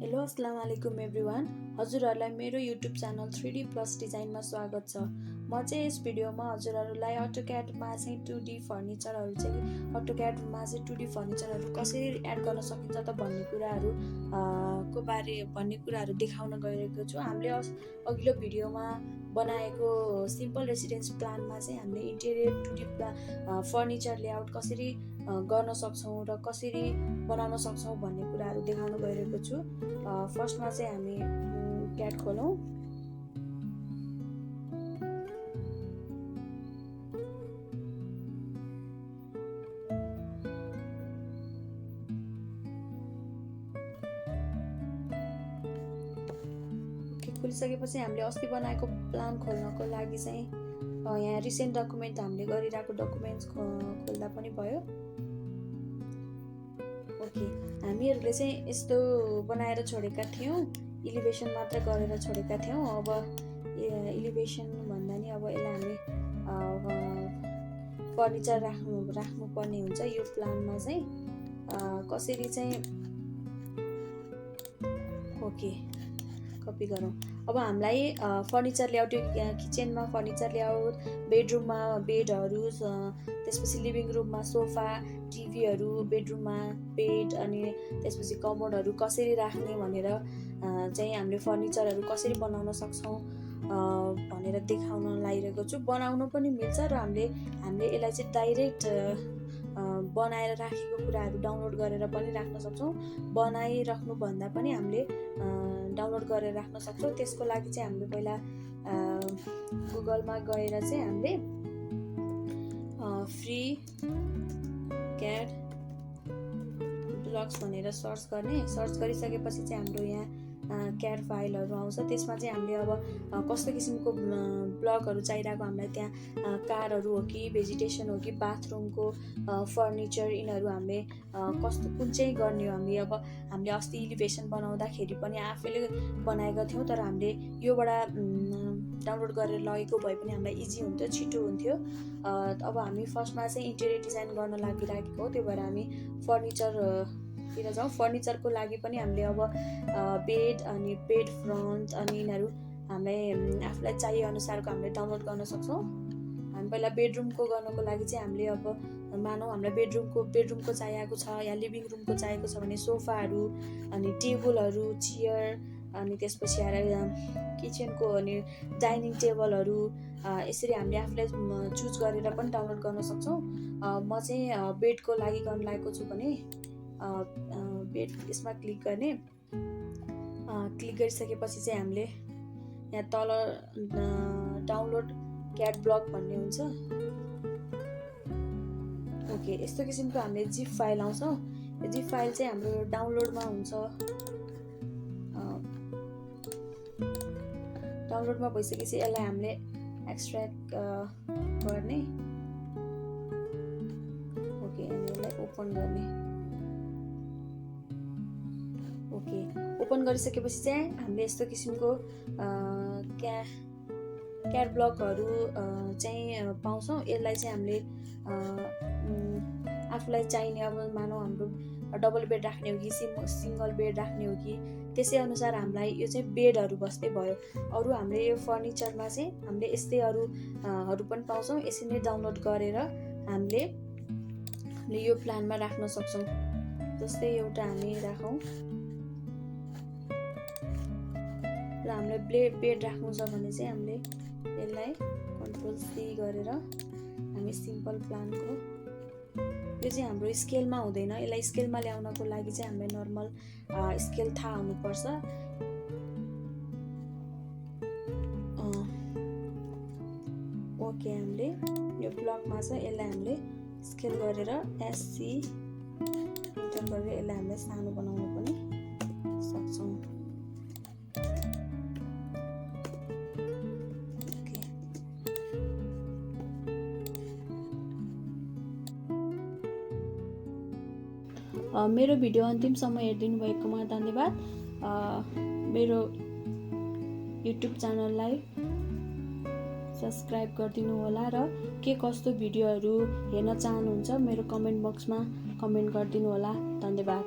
Hello अस्सलाम वालेकुम everyone. हजुरहरूलाई मेरो युट्युब च्यानल 3D प्लस डिजाइनमा स्वागत छ। म चाहिँ यस भिडियोमा हजुरहरूलाई AutoCADमा चाहिँ 2D फर्निचरहरू चाहिँ AutoCADमा चाहिँ 2D फर्निचरहरू कसरी एड गर्न सकिन्छ त भन्ने कुराहरू देखाउन गइरहेको छु। हामीले अघिल्लो भिडियोमा बनाएको सिम्पल रेसिडेन्स प्लानमा चाहिँ हामीले इन्टेरियर 2D फर्निचर लेआउट कसरी गर्न सक्छौँ र कसरी बनाउन सक्छौँ भन्ने कुराहरू देखाउन गइरहेको छु। फर्स्टमा चाहिँ हामी क्याड खोलौँ। खोलिसकेपछि हामीले अस्ति बनाएको प्लान खोल्नको लागि चाहिँ यहाँ रिसेन्ट डकुमेन्ट हामीले गरिरहेको डकुमेन्ट्स खोल्दा पनि भयो। ओके, हामीहरूले चाहिँ यस्तो बनाएर छोडेका थियौँ, इलिभेसन मात्र गरेर छोडेका थियौँ। अब इलिभेसन भन्दा नि अब यसलाई हामीले फर्निचर राख्नुपर्ने हुन्छ। यो प्लानमा चाहिँ कसरी चाहिँ ओके कपी गरौँ। अब हामीलाई फर्निचर लेआउट, किचनमा फर्निचर लेआउट, बेडरुममा बेडहरू, त्यसपछि लिभिङ रुममा सोफा, टिभीहरू, बेडरुममा बेड, अनि त्यसपछि कमोडहरू कसरी राख्ने भनेर चाहिँ हामीले फर्निचरहरू कसरी बनाउन सक्छौँ भनेर देखाउन लागिरहेको छु। बनाउन पनि मिल्छ र हामीले यसलाई चाहिँ डाइरेक्ट बनाएर राखेको कुराहरू डाउनलोड गरेर पनि राख्न सक्छौँ। बनाइराख्नु भन्दा पनि हामीले डाउनलोड गरेर राख्न सक्छौँ। त्यसको लागि चाहिँ हामीले पहिला गुगलमा गएर चाहिँ हामीले फ्री क्याड ब्लग्स भनेर सर्च गर्ने। सर्च गरिसकेपछि चाहिँ हाम्रो यहाँ क्याड फाइलहरू आउँछ। त्यसमा चाहिँ हामीले अब कस्तो किसिमको ब्लगहरू चाहिरहेको, हामीलाई त्यहाँ कारहरू हो कि भेजिटेसन हो कि बाथरुमको फर्निचर, यिनीहरू हामीले कस्तो कुन चाहिँ गर्ने हो। हामीले अस्ति इलिभेसन बनाउँदाखेरि पनि आफैले बनाएका थियौँ, तर हामीले योबाट डाउनलोड गरेर लगेको भए पनि हामीलाई इजी हुन्थ्यो, छिटो हुन्थ्यो। अब हामी फर्स्टमा चाहिँ इन्टेरियर डिजाइन गर्न लागिरहेको हो, त्यही भएर हामी फर्निचरतिर जाउँ। फर्निचरको लागि पनि हामीले अब बेड अनि बेड फ्रन्ट अनि यिनीहरू हामीलाई आफूलाई चाहिए अनुसारको हामीले डाउनलोड गर्न सक्छौँ। हामी पहिला बेडरुमको गर्नको लागि चाहिँ हामीले अब मानौँ हामीलाई बेडरुमको चाहिएको छ या लिभिङ रुमको चाहिएको छ भने सोफाहरू अनि टेबलहरू, चेयर, अनि त्यसपछि आएर किचनको अनि डाइनिङ टेबलहरू, यसरी हामीले आफूलाई चुज गरेर पनि डाउनलोड गर्न सक्छौँ। म चाहिँ बेडको लागि गर्न लागेको छु भने बेड यसमा क्लिक गर्ने। क्लिक गरिसकेपछि चाहिँ हामीले यहाँ तल डाउनलोड क्याड ब्लक भन्ने हुन्छ। ओके, यस्तो किसिमको हामीले जिप फाइल आउँछ। यो जिप फाइल चाहिँ हाम्रो डाउनलोडमा हुन्छ। डाउनलोडमा भइसकेपछि यसलाई हामीले एक्सट्र्याक्ट गर्ने। ओके, अनि यसलाई ओपन गर्ने। ओके, ओपन गरिसकेपछि चाहिँ हामीले यस्तो किसिमको क्याड ब्लकहरू चाहिँ पाउँछौँ। यसलाई चाहिँ हामीले आफूलाई चाहिने, अब मानौँ हाम्रो डबल बेड राख्ने हो कि सिङ्गल बेड राख्ने हो कि त्यसै अनुसार हामीलाई यो चाहिँ बेडहरू बस्दै भयो। अरू हामीले यो फर्निचरमा चाहिँ हामीले यस्तै अरूहरू पनि पाउँछौँ। यसरी नै डाउनलोड गरेर हामीले यो प्लानमा राख्न सक्छौँ। जस्तै एउटा हामी राखौँ र हामीले बेड राख्नु छ भने चाहिँ हामीले यसलाई Ctrl+C गरेर हामी सिम्पल प्लानको, यो चाहिँ हाम्रो स्केलमा हुँदैन, यसलाई स्केलमा ल्याउनको लागि चाहिँ हामीले नर्मल स्केल थाहा हुनुपर्छ। ओके, हामीले यो ब्लकमा छ, यसलाई हामीले स्केल गरेर SC इन्टर गरेर यसलाई हामीले सानो बनाउन पनि सक्छौँ। मेरो भिडियो अन्तिमसम्म हेरिदिनु भएकोमा धन्यवाद। मेरो युट्युब च्यानललाई सब्सक्राइब गरिदिनु होला र के कस्तो भिडियोहरू हेर्न चाहनुहुन्छ मेरो कमेन्ट बक्समा कमेन्ट गरिदिनु होला। धन्यवाद।